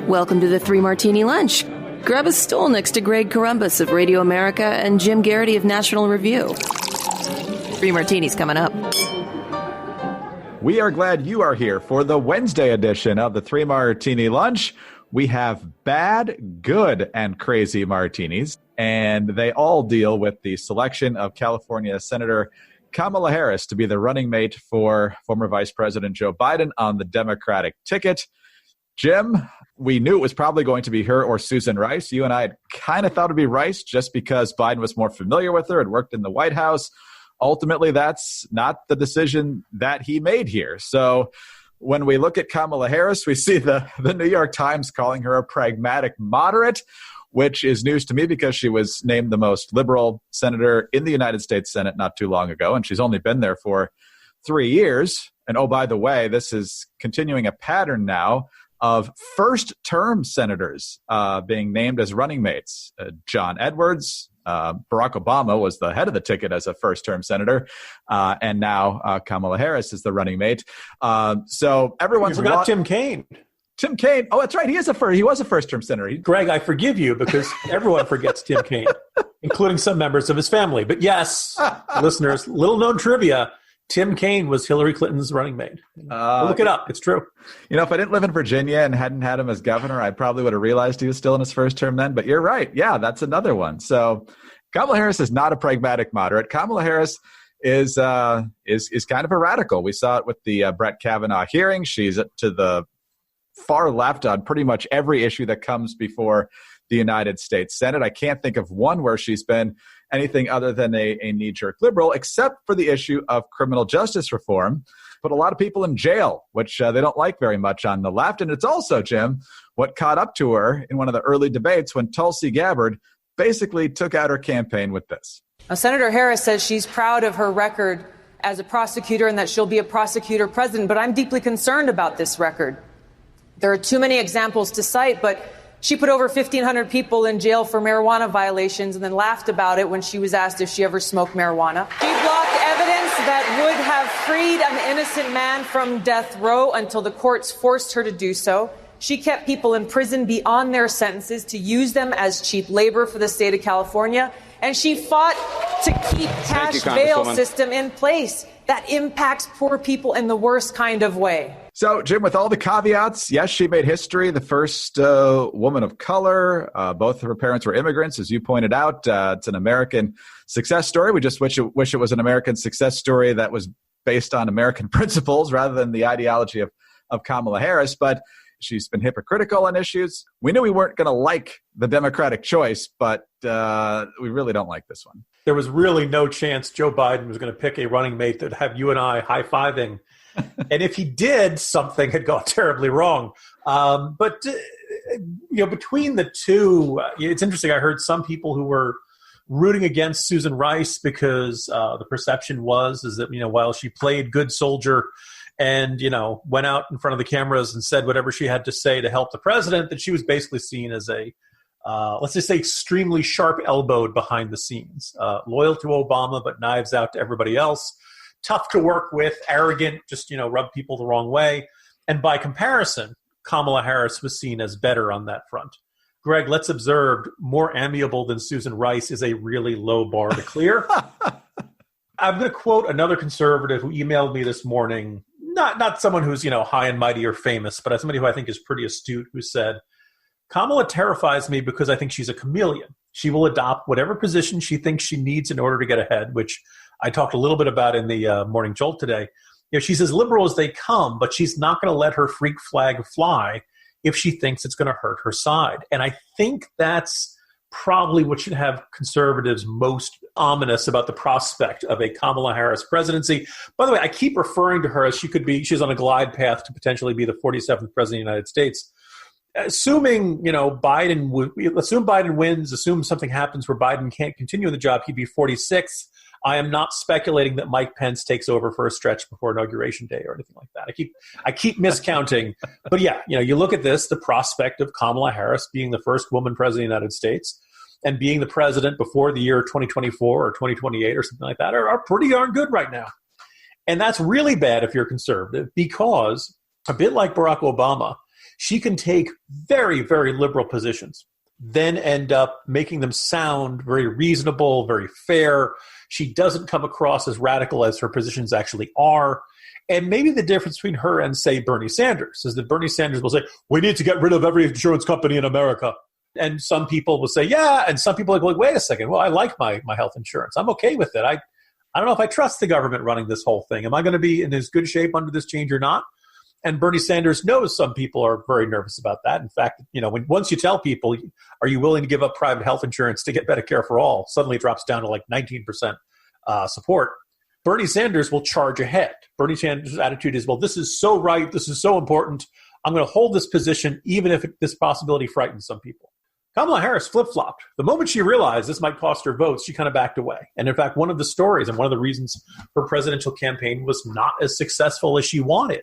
Welcome to the Three Martini Lunch. Grab a stool next to Greg Columbus of Radio America and Jim Garrity of National Review. Three Martinis coming up. We are glad you are here for the Wednesday edition of the Three Martini Lunch. We have bad, good, and crazy martinis, and they all deal with the selection of California Senator Kamala Harris to be the running mate for former Vice President Joe Biden on the Democratic ticket. Jim, we knew it was probably going to be her or Susan Rice. You and I had kind of thought it'd be Rice just because Biden was more familiar with her and worked in the White House. Ultimately, that's not the decision that he made here. So when we look at Kamala Harris, we see the New York Times calling her a pragmatic moderate, which is news to me because she was named the most liberal senator in the United States Senate not too long ago, and she's only been there for 3 years. And oh, by the way, this is continuing a pattern now of first-term senators being named as running mates. John Edwards, Barack Obama was the head of the ticket as a first-term senator, and now Kamala Harris is the running mate. So everyone's forgot Tim Kaine. Tim Kaine. Oh, that's right. He was a first-term senator. Greg, I forgive you because everyone forgets Tim Kaine, including some members of his family. But yes, listeners, little-known trivia. Tim Kaine was Hillary Clinton's running mate. Look it up. It's true. You know, if I didn't live in Virginia and hadn't had him as governor, I probably would have realized he was still in his first term then. But you're right. Yeah, that's another one. So Kamala Harris is not a pragmatic moderate. Kamala Harris is kind of a radical. We saw it with the Brett Kavanaugh hearing. She's to the far left on pretty much every issue that comes before the United States Senate. I can't think of one where she's been anything other than a knee-jerk liberal, except for the issue of criminal justice reform. Put a lot of people in jail, which they don't like very much on the left. And it's also, Jim, what caught up to her in one of the early debates when Tulsi Gabbard basically took out her campaign with this. Now, Senator Harris says she's proud of her record as a prosecutor and that she'll be a prosecutor president, but I'm deeply concerned about this record. There are too many examples to cite, but she put over 1,500 people in jail for marijuana violations and then laughed about it when she was asked if she ever smoked marijuana. She blocked evidence that would have freed an innocent man from death row until the courts forced her to do so. She kept people in prison beyond their sentences to use them as cheap labor for the state of California. And she fought to keep cash bail system in place that impacts poor people in the worst kind of way. So, Jim, with all the caveats, yes, she made history, the first woman of color. Both of her parents were immigrants, as you pointed out. It's an American success story. We just wish it was an American success story that was based on American principles rather than the ideology of Kamala Harris. But she's been hypocritical on issues. We knew we weren't going to like the Democratic choice, but we really don't like this one. There was really no chance Joe Biden was going to pick a running mate that would have you and I high-fiving. And if he did, something had gone terribly wrong. But between the two, it's interesting. I heard some people who were rooting against Susan Rice because the perception is that, while she played good soldier and, went out in front of the cameras and said whatever she had to say to help the president, that she was basically seen as a, let's just say, extremely sharp-elbowed behind the scenes, loyal to Obama but knives out to everybody else. Tough to work with, arrogant, just, rub people the wrong way. And by comparison, Kamala Harris was seen as better on that front. Greg, let's observe, more amiable than Susan Rice is a really low bar to clear. I'm going to quote another conservative who emailed me this morning, not someone who's, high and mighty or famous, but somebody who I think is pretty astute, who said, Kamala terrifies me because I think she's a chameleon. She will adopt whatever position she thinks she needs in order to get ahead, which I talked a little bit about in the Morning Jolt today. She's as liberal as they come, but she's not going to let her freak flag fly if she thinks it's going to hurt her side. And I think that's probably what should have conservatives most ominous about the prospect of a Kamala Harris presidency. By the way, I keep referring to her as she's on a glide path to potentially be the 47th president of the United States. Assuming, Biden wins, assume something happens where Biden can't continue in the job, he'd be 46th. I am not speculating that Mike Pence takes over for a stretch before Inauguration Day or anything like that. I keep miscounting. But yeah, you look at this, the prospect of Kamala Harris being the first woman president of the United States and being the president before the year 2024 or 2028 or something like that are pretty darn good right now. And that's really bad if you're conservative, because a bit like Barack Obama, She can take very, very liberal positions, then end up making them sound very reasonable, very fair. She doesn't come across as radical as her positions actually are. And maybe the difference between her and, say, Bernie Sanders is that Bernie Sanders will say, we need to get rid of every insurance company in America. And some people will say, yeah. And some people are going, wait a second. Well, I like my health insurance. I'm okay with it. I don't know if I trust the government running this whole thing. Am I going to be in as good shape under this change or not? And Bernie Sanders knows some people are very nervous about that. In fact, once you tell people, are you willing to give up private health insurance to get Medicare for all, suddenly it drops down to like 19% support. Bernie Sanders will charge ahead. Bernie Sanders' attitude is, well, this is so right. This is so important. I'm going to hold this position, even if this possibility frightens some people. Kamala Harris flip-flopped. The moment she realized this might cost her votes, she kind of backed away. And in fact, one of the stories and one of the reasons her presidential campaign was not as successful as she wanted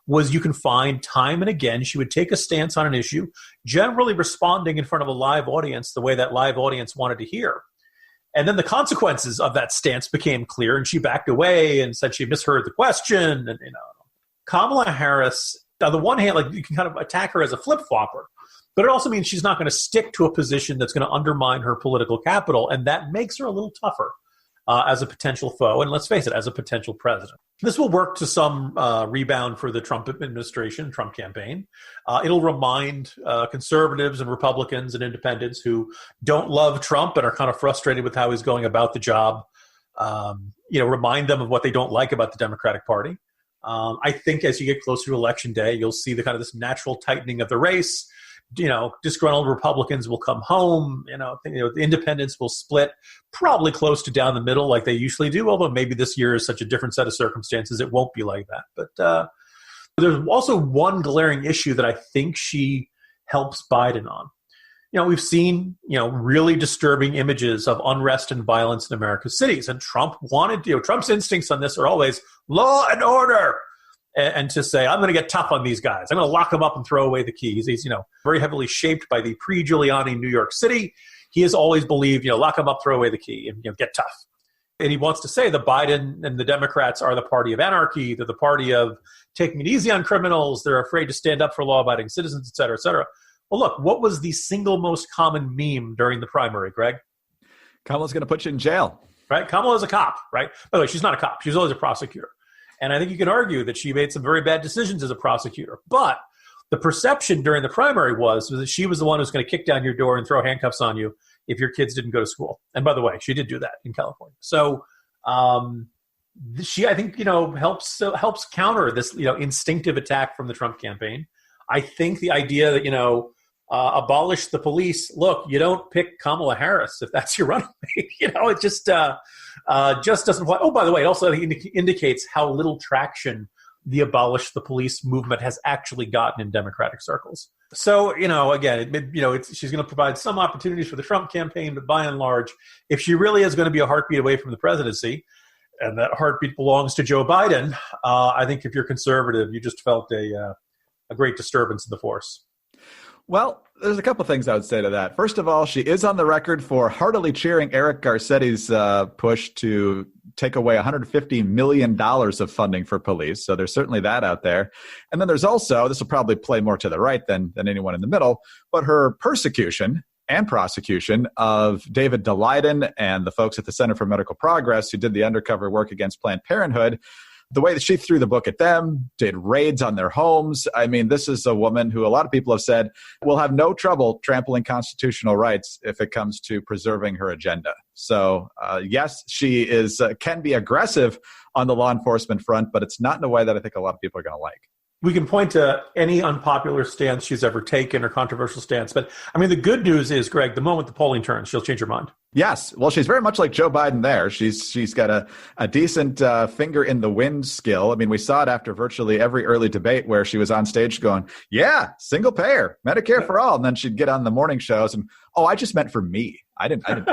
was you can find time and again she would take a stance on an issue, generally responding in front of a live audience the way that live audience wanted to hear. And then the consequences of that stance became clear, and she backed away and said she misheard the question. And Kamala Harris, on the one hand, like you can kind of attack her as a flip-flopper, but it also means she's not going to stick to a position that's going to undermine her political capital, and that makes her a little tougher as a potential foe, and let's face it, as a potential president. This will work to some rebound for the Trump administration, Trump campaign. It'll remind conservatives and Republicans and independents who don't love Trump and are kind of frustrated with how he's going about the job, remind them of what they don't like about the Democratic Party. I think as you get closer to Election Day, you'll see the kind of this natural tightening of the race. Disgruntled Republicans will come home. The independents will split probably close to down the middle like they usually do, although maybe this year is such a different set of circumstances, it won't be like that. But there's also one glaring issue that I think she helps Biden on. We've seen, really disturbing images of unrest and violence in America's cities. And Trump Trump's instincts on this are always law and order. And to say, I'm going to get tough on these guys. I'm going to lock them up and throw away the keys. He's, very heavily shaped by the pre-Giuliani New York City. He has always believed, lock them up, throw away the key, and get tough. And he wants to say the Biden and the Democrats are the party of anarchy. They're the party of taking it easy on criminals. They're afraid to stand up for law-abiding citizens, et cetera, et cetera. Well, look, what was the single most common meme during the primary, Greg? Kamala's going to put you in jail. Right? Kamala's a cop, right? By the way, she's not a cop. She's always a prosecutor. And I think you can argue that she made some very bad decisions as a prosecutor. But the perception during the primary was that she was the one who's going to kick down your door and throw handcuffs on you if your kids didn't go to school. And by the way, she did do that in California. So she, I think, helps counter this, instinctive attack from the Trump campaign. I think the idea that, abolish the police. Look, you don't pick Kamala Harris if that's your running mate. It just doesn't apply. Oh, by the way, it also indicates how little traction the abolish the police movement has actually gotten in Democratic circles. So, again, she's going to provide some opportunities for the Trump campaign, but by and large, if she really is going to be a heartbeat away from the presidency, and that heartbeat belongs to Joe Biden, I think if you're conservative, you just felt a great disturbance in the force. Well, there's a couple things I would say to that. First of all, she is on the record for heartily cheering Eric Garcetti's push to take away $150 million of funding for police. So there's certainly that out there. And then there's also, this will probably play more to the right than anyone in the middle, but her persecution and prosecution of David Daleiden and the folks at the Center for Medical Progress who did the undercover work against Planned Parenthood. The way that she threw the book at them, did raids on their homes. I mean, this is a woman who a lot of people have said will have no trouble trampling constitutional rights if it comes to preserving her agenda. So, yes, she can be aggressive on the law enforcement front, but it's not in a way that I think a lot of people are going to like. We can point to any unpopular stance she's ever taken or controversial stance. But, I mean, the good news is, Greg, the moment the polling turns, she'll change her mind. Yes. Well, she's very much like Joe Biden there. She's got a decent finger in the wind skill. I mean, we saw it after virtually every early debate where she was on stage going, yeah, single payer, Medicare for all. And then she'd get on the morning shows and, I just meant for me. I didn't mean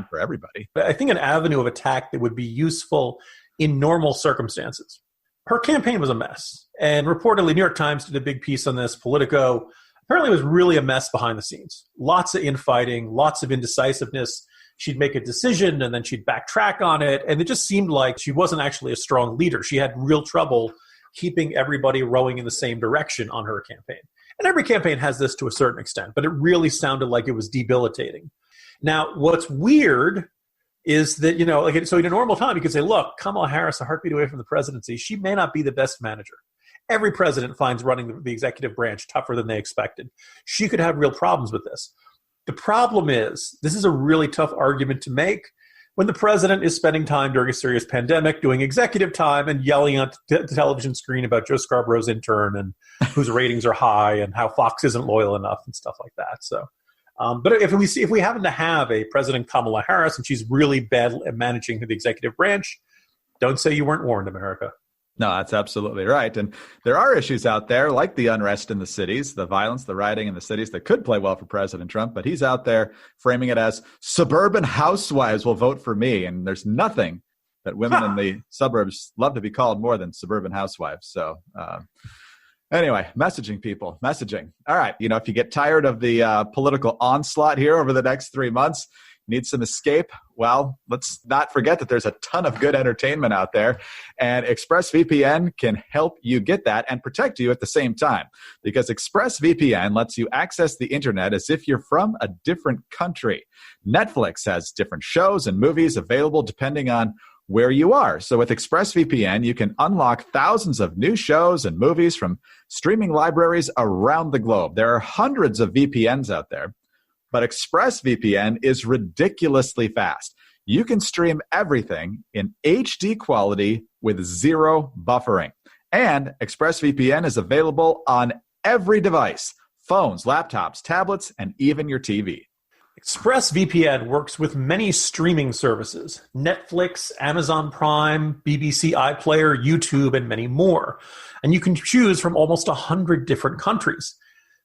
for everybody. I think an avenue of attack that would be useful in normal circumstances. Her campaign was a mess. And reportedly, New York Times did a big piece on this. Politico apparently was really a mess behind the scenes. Lots of infighting, lots of indecisiveness. She'd make a decision and then she'd backtrack on it. And it just seemed like she wasn't actually a strong leader. She had real trouble keeping everybody rowing in the same direction on her campaign. And every campaign has this to a certain extent, but it really sounded like it was debilitating. Now, what's weird is that, so in a normal time, you could say, look, Kamala Harris, a heartbeat away from the presidency, she may not be the best manager. Every president finds running the executive branch tougher than they expected. She could have real problems with this. The problem is, this is a really tough argument to make when the president is spending time during a serious pandemic doing executive time and yelling at the television screen about Joe Scarborough's intern and whose ratings are high and how Fox isn't loyal enough and stuff like that. So, but if we happen to have a President Kamala Harris and she's really bad at managing the executive branch, don't say you weren't warned, America. No, that's absolutely right. And there are issues out there like the unrest in the cities, the violence, the rioting in the cities that could play well for President Trump. But he's out there framing it as suburban housewives will vote for me. And there's nothing that women in the suburbs love to be called more than suburban housewives. So anyway, messaging, people, messaging. All right. If you get tired of the political onslaught here over the next 3 months, need some escape? Well, let's not forget that there's a ton of good entertainment out there, and ExpressVPN can help you get that and protect you at the same time, because ExpressVPN lets you access the internet as if you're from a different country. Netflix has different shows and movies available depending on where you are. So with ExpressVPN, you can unlock thousands of new shows and movies from streaming libraries around the globe. There are hundreds of VPNs out there, but ExpressVPN is ridiculously fast. You can stream everything in HD quality with zero buffering. And ExpressVPN is available on every device: phones, laptops, tablets, and even your TV. ExpressVPN works with many streaming services: Netflix, Amazon Prime, BBC iPlayer, YouTube, and many more. And you can choose from almost 100 different countries.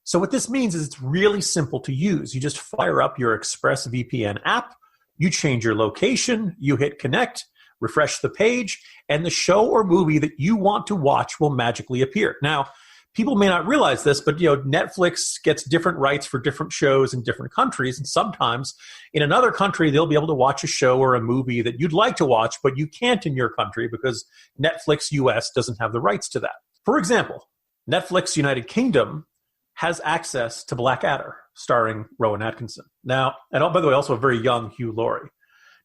So what this means is it's really simple to use. You just fire up your ExpressVPN app, you change your location, you hit connect, refresh the page, and the show or movie that you want to watch will magically appear. Now, people may not realize this, but Netflix gets different rights for different shows in different countries, and sometimes in another country they'll be able to watch a show or a movie that you'd like to watch, but you can't in your country because Netflix US doesn't have the rights to that. For example, Netflix United Kingdom has access to Blackadder, starring Rowan Atkinson. Now, and by the way, also a very young Hugh Laurie.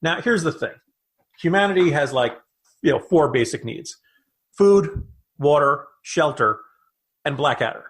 Now, here's the thing. Humanity has 4 basic needs: food, water, shelter, and Blackadder.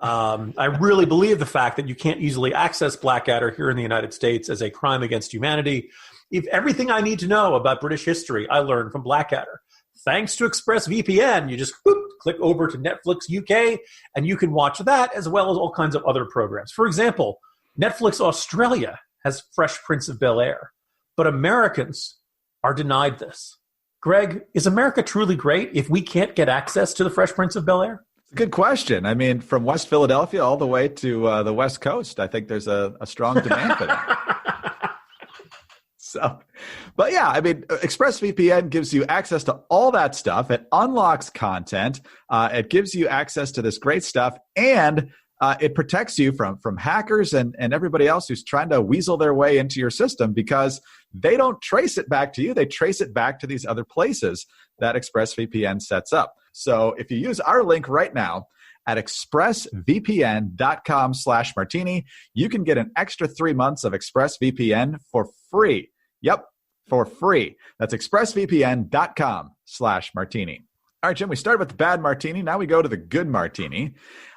I really believe the fact that you can't easily access Blackadder here in the United States as a crime against humanity. If everything I need to know about British history, I learned from Blackadder. Thanks to ExpressVPN, you just click over to Netflix UK, and you can watch that as well as all kinds of other programs. For example, Netflix Australia has Fresh Prince of Bel-Air, but Americans are denied this. Greg, is America truly great if we can't get access to the Fresh Prince of Bel-Air? Good question. I mean, from West Philadelphia all the way to the West Coast, I think there's a strong demand for that. So, but yeah, I mean, ExpressVPN gives you access to all that stuff. It unlocks content. It gives you access to this great stuff, and it protects you from hackers and everybody else who's trying to weasel their way into your system, because they don't trace it back to you. They trace it back to these other places that ExpressVPN sets up. So if you use our link right now at expressvpn.com/martini, you can get an extra 3 months of ExpressVPN for free. Yep, for free. That's expressvpn.com/martini. All right, Jim, we started with the bad martini. Now we go to the good martini.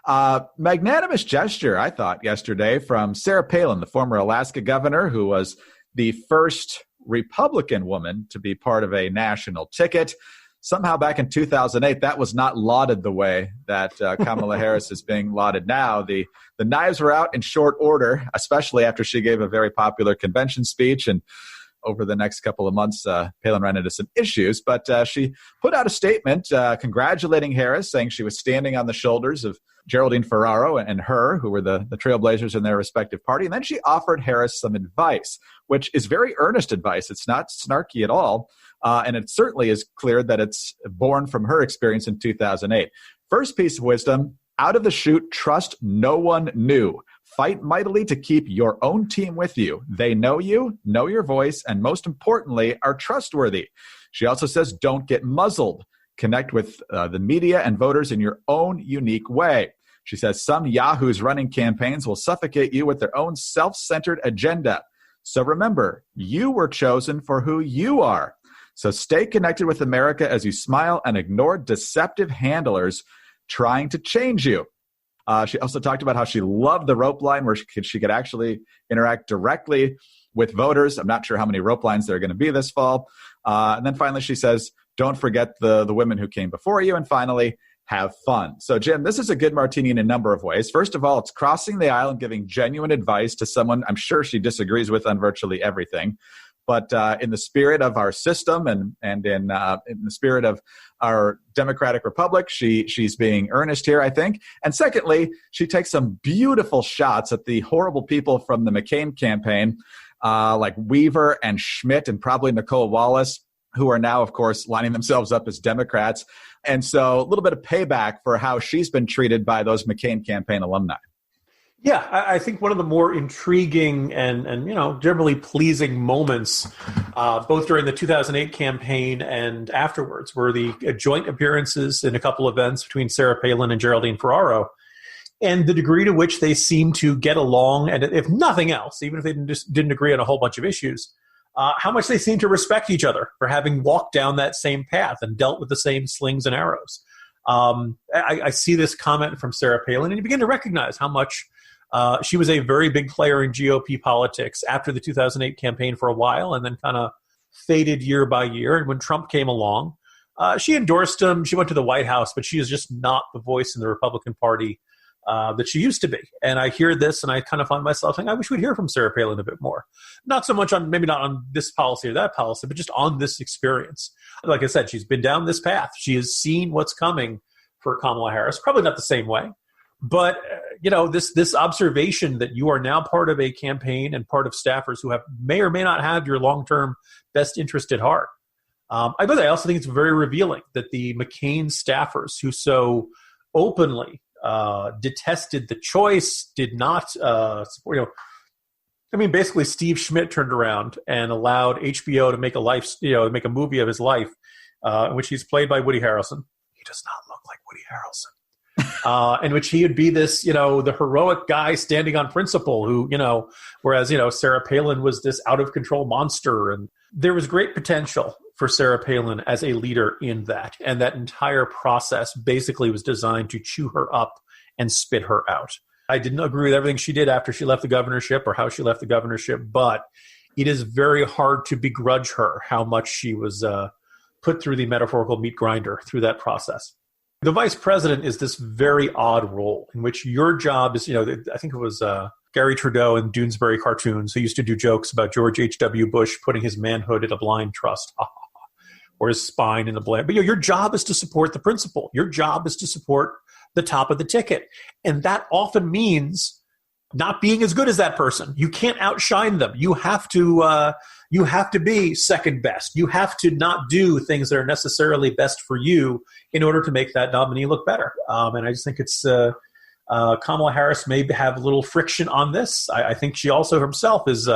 Magnanimous gesture, I thought, yesterday from Sarah Palin, the former Alaska governor, who was the first Republican woman to be part of a national ticket. Somehow back in 2008, that was not lauded the way that Kamala Harris is being lauded now. The knives were out in short order, especially after she gave a very popular convention speech. And over the next couple of months, Palin ran into some issues. But she put out a statement congratulating Harris, saying she was standing on the shoulders of Geraldine Ferraro and her, who were the trailblazers in their respective party. And then she offered Harris some advice, which is very earnest advice. It's not snarky at all. And it certainly is clear that it's born from her experience in 2008. First piece of wisdom: out of the chute, trust no one new. Fight mightily to keep your own team with you. They know you, know your voice, and most importantly, are trustworthy. She also says, don't get muzzled. Connect with the media and voters in your own unique way. She says, some yahoos running campaigns will suffocate you with their own self-centered agenda. So remember, you were chosen for who you are. So stay connected with America as you smile and ignore deceptive handlers trying to change you. She also talked about how she loved the rope line where she could actually interact directly with voters. I'm not sure how many rope lines there are going to be this fall. And then finally, she says, don't forget the women who came before you. And finally, have fun. So, Jim, this is a good martini in a number of ways. First of all, it's crossing the aisle and giving genuine advice to someone I'm sure she disagrees with on virtually everything. But in the spirit of our system and in the spirit of our democratic republic, she's being earnest here, I think. And secondly, she takes some beautiful shots at the horrible people from the McCain campaign, like Weaver and Schmidt and probably Nicole Wallace, who are now, of course, lining themselves up as Democrats. And so a little bit of payback for how she's been treated by those McCain campaign alumni. Yeah, I think one of the more intriguing and generally pleasing moments, both during the 2008 campaign and afterwards, were the joint appearances in a couple events between Sarah Palin and Geraldine Ferraro, and the degree to which they seem to get along, and if nothing else, even if they didn't agree on a whole bunch of issues, how much they seem to respect each other for having walked down that same path and dealt with the same slings and arrows. I see this comment from Sarah Palin, and you begin to recognize how much she was a very big player in GOP politics after the 2008 campaign for a while, and then kind of faded year by year. And when Trump came along, she endorsed him. She went to the White House, but she is just not the voice in the Republican Party that she used to be. And I hear this, and I kind of find myself saying, I wish we'd hear from Sarah Palin a bit more. Not so much on, maybe not on this policy or that policy, but just on this experience. Like I said, she's been down this path. She has seen what's coming for Kamala Harris. Probably not the same way. But, this observation that you are now part of a campaign and part of staffers who may or may not have your long-term best interest at heart. I also think it's very revealing that the McCain staffers who so openly detested the choice, did not support, basically Steve Schmidt turned around and allowed HBO to make make a movie of his life, in which he's played by Woody Harrelson. He does not look like Woody Harrelson. In which he would be this, the heroic guy standing on principle who, whereas, Sarah Palin was this out of control monster. And there was great potential for Sarah Palin as a leader in that. And that entire process basically was designed to chew her up and spit her out. I didn't agree with everything she did after she left the governorship or how she left the governorship, but it is very hard to begrudge her how much she was put through the metaphorical meat grinder through that process. The vice president is this very odd role in which your job is, I think it was Gary Trudeau in Doonesbury cartoons who used to do jokes about George H.W. Bush putting his manhood in a blind trust or his spine in a blind. But your job is to support the principle. Your job is to support the top of the ticket. And that often means not being as good as that person. You can't outshine them. You have to be second best. You have to not do things that are necessarily best for you in order to make that nominee look better. And I just think it's Kamala Harris may have a little friction on this. I think she also herself is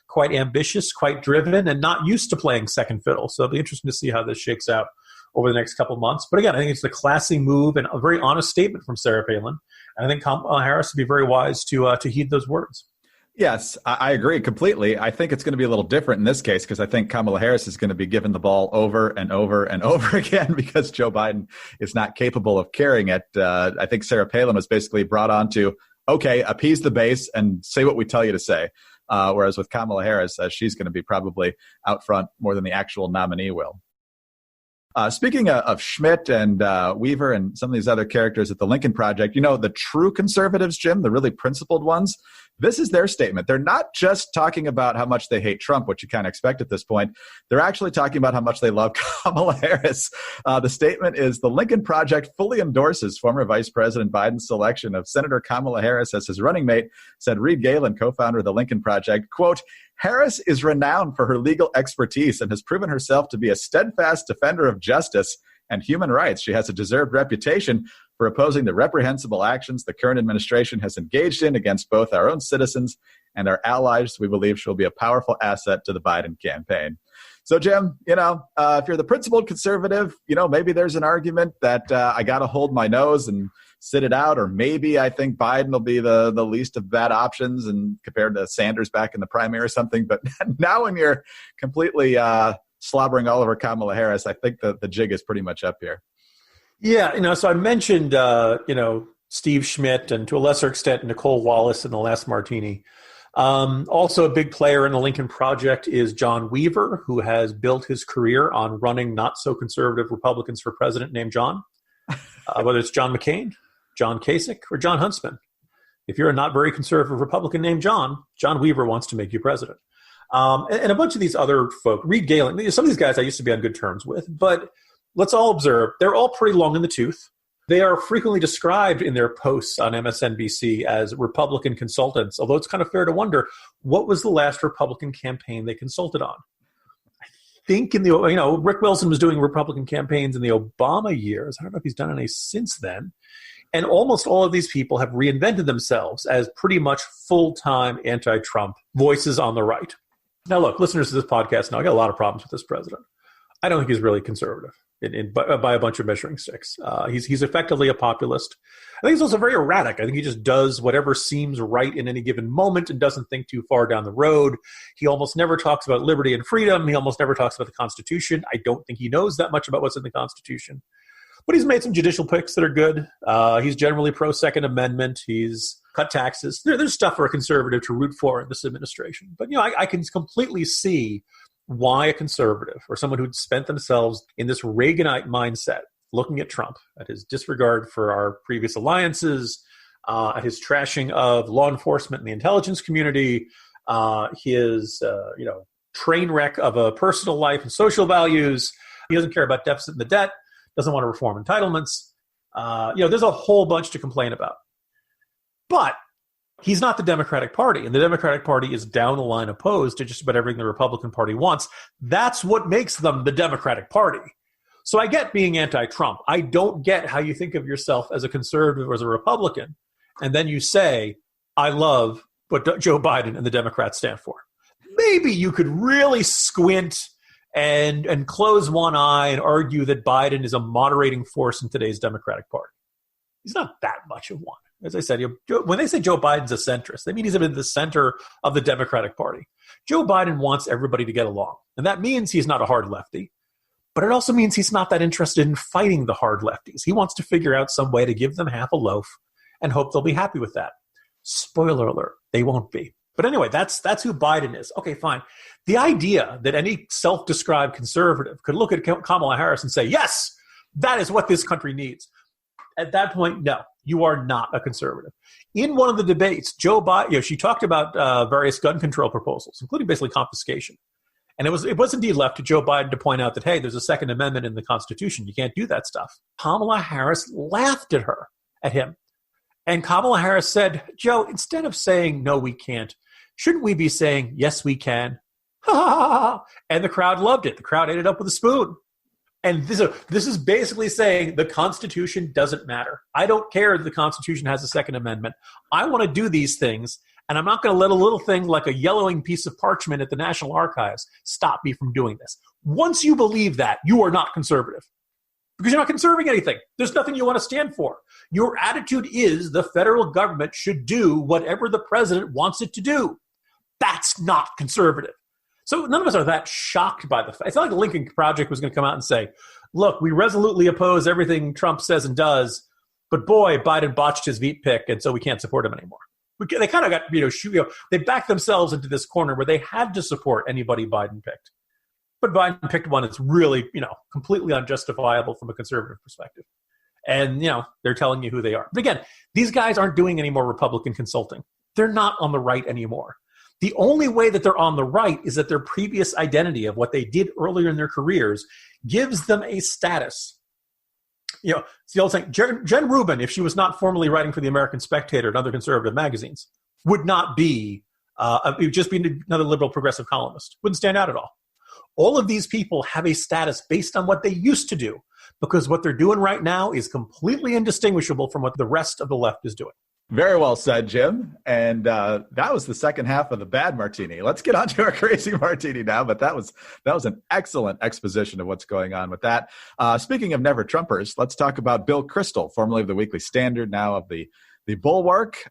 quite ambitious, quite driven, and not used to playing second fiddle. So it'll be interesting to see how this shakes out over the next couple of months. But again, I think it's a classy move and a very honest statement from Sarah Palin. And I think Kamala Harris would be very wise to heed those words. Yes, I agree completely. I think it's going to be a little different in this case because I think Kamala Harris is going to be given the ball over and over and over again because Joe Biden is not capable of carrying it. I think Sarah Palin was basically brought on to, okay, appease the base and say what we tell you to say. Whereas with Kamala Harris, she's going to be probably out front more than the actual nominee will. Speaking of Schmidt and Weaver and some of these other characters at the Lincoln Project, the true conservatives, Jim, the really principled ones, this is their statement. They're not just talking about how much they hate Trump, which you kind of expect at this point. They're actually talking about how much they love Kamala Harris. The statement is, the Lincoln Project fully endorses former Vice President Biden's selection of Senator Kamala Harris as his running mate, said Reed Galen, co-founder of the Lincoln Project. Quote, Harris is renowned for her legal expertise and has proven herself to be a steadfast defender of justice and human rights. She has a deserved reputation for opposing the reprehensible actions the current administration has engaged in against both our own citizens and our allies. We believe she'll be a powerful asset to the Biden campaign. So, Jim, if you're the principled conservative, maybe there's an argument that I got to hold my nose and sit it out, or maybe I think Biden will be the least of bad options and compared to Sanders back in the primary or something. But now when you're completely slobbering all over Kamala Harris, I think the jig is pretty much up here. Yeah, so I mentioned, Steve Schmidt and to a lesser extent Nicole Wallace in the last martini. Also a big player in the Lincoln Project is John Weaver, who has built his career on running not so conservative Republicans for president named John, whether it's John McCain, John Kasich, or John Huntsman. If you're a not very conservative Republican named John Weaver wants to make you president. And a bunch of these other folk, Reed Galen, some of these guys I used to be on good terms with, but let's all observe, they're all pretty long in the tooth. They are frequently described in their posts on MSNBC as Republican consultants, although it's kind of fair to wonder, what was the last Republican campaign they consulted on? I think Rick Wilson was doing Republican campaigns in the Obama years. I don't know if he's done any since then. And almost all of these people have reinvented themselves as pretty much full-time anti-Trump voices on the right. Now, look, listeners to this podcast know I got a lot of problems with this president. I don't think he's really conservative by a bunch of measuring sticks. He's effectively a populist. I think he's also very erratic. I think he just does whatever seems right in any given moment and doesn't think too far down the road. He almost never talks about liberty and freedom. He almost never talks about the Constitution. I don't think he knows that much about what's in the Constitution. But he's made some judicial picks that are good. He's generally pro-Second Amendment. He's cut taxes. There's stuff for a conservative to root for in this administration. But, I can completely see why a conservative or someone who'd spent themselves in this Reaganite mindset, looking at Trump, at his disregard for our previous alliances, at his trashing of law enforcement and the intelligence community, his train wreck of a personal life and social values. He doesn't care about deficit and the debt, doesn't want to reform entitlements. There's a whole bunch to complain about. But he's not the Democratic Party, and the Democratic Party is down the line opposed to just about everything the Republican Party wants. That's what makes them the Democratic Party. So I get being anti-Trump. I don't get how you think of yourself as a conservative or as a Republican, and then you say, I love what Joe Biden and the Democrats stand for. Maybe you could really squint and close one eye and argue that Biden is a moderating force in today's Democratic Party. He's not that much of one. As I said, when they say Joe Biden's a centrist, they mean he's in the center of the Democratic Party. Joe Biden wants everybody to get along. And that means he's not a hard lefty. But it also means he's not that interested in fighting the hard lefties. He wants to figure out some way to give them half a loaf and hope they'll be happy with that. Spoiler alert, they won't be. But anyway, that's who Biden is. Okay, fine. The idea that any self-described conservative could look at Kamala Harris and say, yes, that is what this country needs. At that point, no, you are not a conservative. In one of the debates, Joe Biden, she talked about various gun control proposals, including basically confiscation. And it was indeed left to Joe Biden to point out that, hey, there's a Second Amendment in the Constitution. You can't do that stuff. Kamala Harris laughed at him. And Kamala Harris said, Joe, instead of saying, no, we can't, shouldn't we be saying, yes, we can? And the crowd loved it. The crowd ate it up with a spoon. And this is basically saying the Constitution doesn't matter. I don't care that the Constitution has a Second Amendment. I want to do these things, and I'm not going to let a little thing like a yellowing piece of parchment at the National Archives stop me from doing this. Once you believe that, you are not conservative. Because you're not conserving anything. There's nothing you want to stand for. Your attitude is the federal government should do whatever the president wants it to do. That's not conservative. So none of us are that shocked by the fact. It's not like the Lincoln Project was going to come out and say, look, we resolutely oppose everything Trump says and does, but boy, Biden botched his veep pick, and so we can't support him anymore. They kind of got, they backed themselves into this corner where they had to support anybody Biden picked. But Biden picked one that's really, completely unjustifiable from a conservative perspective. And, they're telling you who they are. But again, these guys aren't doing any more Republican consulting. They're not on the right anymore. The only way that they're on the right is that their previous identity of what they did earlier in their careers gives them a status. It's the old saying, Jen Rubin, if she was not formerly writing for the American Spectator and other conservative magazines, would not be, it would just be another liberal progressive columnist. Wouldn't stand out at all. All of these people have a status based on what they used to do, because what they're doing right now is completely indistinguishable from what the rest of the left is doing. Very well said, Jim. And that was the second half of the bad martini. Let's get on to our crazy martini now. But that was an excellent exposition of what's going on with that. Speaking of never Trumpers, let's talk about Bill Kristol, formerly of the Weekly Standard, now of the Bulwark.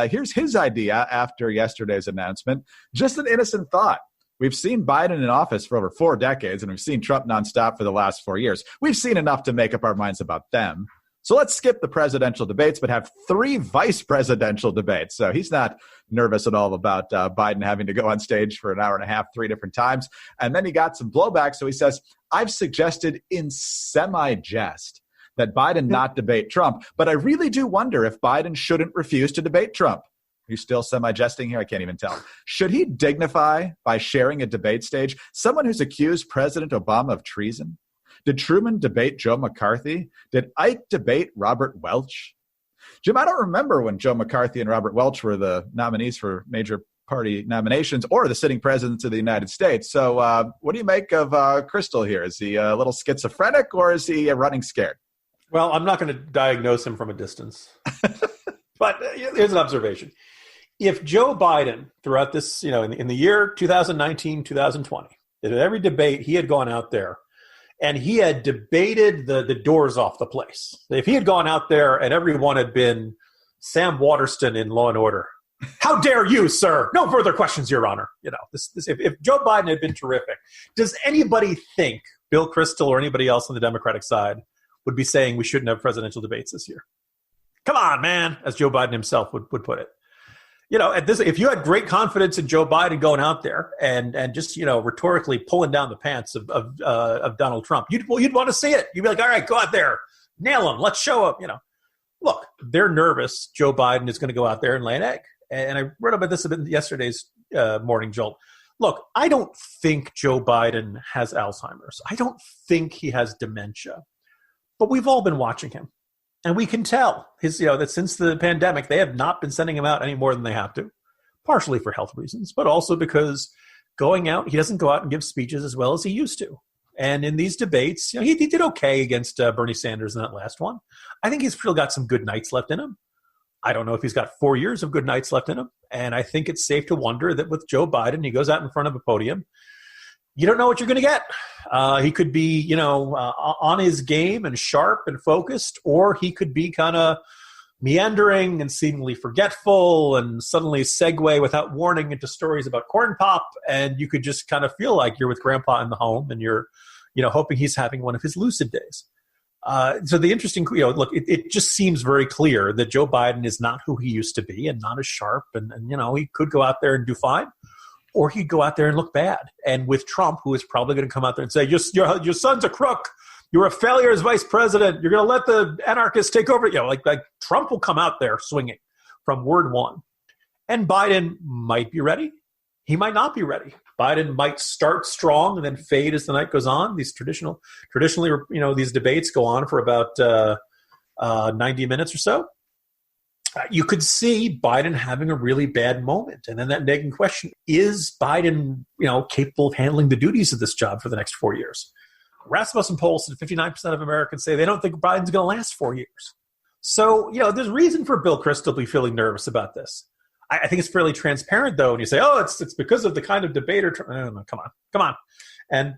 Here's his idea after yesterday's announcement. Just an innocent thought. We've seen Biden in office for over 4 decades, and we've seen Trump nonstop for the last 4 years. We've seen enough to make up our minds about them. So let's skip the presidential debates, but have 3 vice presidential debates. So he's not nervous at all about Biden having to go on stage for an hour and a half, 3 different times. And then he got some blowback. So he says, I've suggested in semi-jest that Biden not debate Trump. But I really do wonder if Biden shouldn't refuse to debate Trump. Are you still semi-jesting here? I can't even tell. Should he dignify by sharing a debate stage someone who's accused President Obama of treason? Did Truman debate Joe McCarthy? Did Ike debate Robert Welch? Jim, I don't remember when Joe McCarthy and Robert Welch were the nominees for major party nominations or the sitting presidents of the United States. So what do you make of Kristol here? Is he a little schizophrenic or is he running scared? Well, I'm not going to diagnose him from a distance. But here's an observation. If Joe Biden, throughout this, in the year 2019, 2020, at every debate he had gone out there and he had debated the doors off the place. If he had gone out there and everyone had been Sam Waterston in Law and Order, how dare you, sir? No further questions, Your Honor. If Joe Biden had been terrific, does anybody think Bill Kristol or anybody else on the Democratic side would be saying we shouldn't have presidential debates this year? Come on, man, as Joe Biden himself would put it. If you had great confidence in Joe Biden going out there and just rhetorically pulling down the pants of Donald Trump, you'd want to see it. You'd be like, all right, go out there, nail him, let's show up. Look, they're nervous. Joe Biden is going to go out there and lay an egg. And I read about this in yesterday's Morning Jolt. Look, I don't think Joe Biden has Alzheimer's. I don't think he has dementia. But we've all been watching him. And we can tell that since the pandemic, they have not been sending him out any more than they have to, partially for health reasons, but also because he doesn't go out and give speeches as well as he used to. And in these debates, he did okay against Bernie Sanders in that last one. I think he's still got some good nights left in him. I don't know if he's got 4 years of good nights left in him. And I think it's safe to wonder that with Joe Biden, he goes out in front of a podium. You don't know what you're going to get. He could be, on his game and sharp and focused, or he could be kind of meandering and seemingly forgetful and suddenly segue without warning into stories about corn pop. And you could just kind of feel like you're with grandpa in the home and you're, hoping he's having one of his lucid days. So the interesting, look, it just seems very clear that Joe Biden is not who he used to be and not as sharp. And he could go out there and do fine. Or he'd go out there and look bad. And with Trump, who is probably going to come out there and say, your son's a crook. You're a failure as vice president. You're going to let the anarchists take over. Like Trump will come out there swinging from word one. And Biden might be ready. He might not be ready. Biden might start strong and then fade as the night goes on. These traditionally, these debates go on for about 90 minutes or so. You could see Biden having a really bad moment. And then that nagging question, is Biden, capable of handling the duties of this job for the next 4 years? Rasmussen polls said 59% of Americans say they don't think Biden's going to last 4 years. So, there's reason for Bill Kristol to be feeling nervous about this. I think it's fairly transparent, though, when you say, it's because of the kind of debater. Come on. And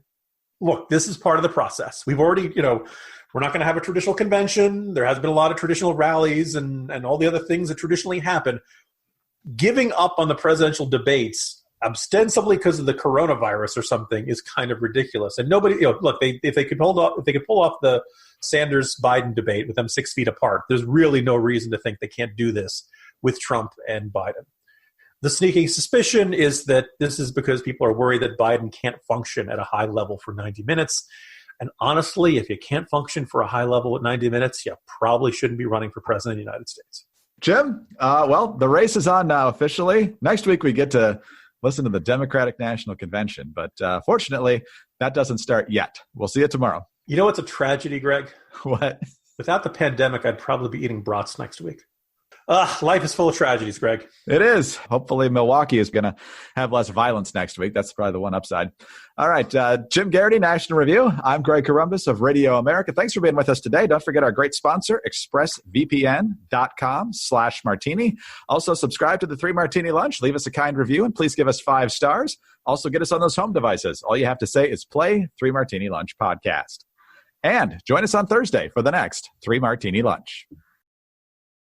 look, this is part of the process. We've already, we're not going to have a traditional convention. There has been a lot of traditional rallies and all the other things that traditionally happen. Giving up on the presidential debates ostensibly because of the coronavirus or something is kind of ridiculous. And nobody, look, if they could pull off the Sanders-Biden debate with them 6 feet apart, there's really no reason to think they can't do this with Trump and Biden. The sneaking suspicion is that this is because people are worried that Biden can't function at a high level for 90 minutes. And honestly, if you can't function for a high level at 90 minutes, you probably shouldn't be running for president of the United States. Jim, the race is on now officially. Next week we get to listen to the Democratic National Convention. But fortunately, that doesn't start yet. We'll see you tomorrow. You know what's a tragedy, Greg? What? Without the pandemic, I'd probably be eating brats next week. Life is full of tragedies, Greg. It is. Hopefully Milwaukee is going to have less violence next week. That's probably the one upside. All right. Jim Garrity, National Review. I'm Greg Corombos of Radio America. Thanks for being with us today. Don't forget our great sponsor, expressvpn.com/martini. Also, subscribe to the 3 Martini Lunch. Leave us a kind review and please give us 5 stars. Also, get us on those home devices. All you have to say is play 3 Martini Lunch podcast. And join us on Thursday for the next 3 Martini Lunch.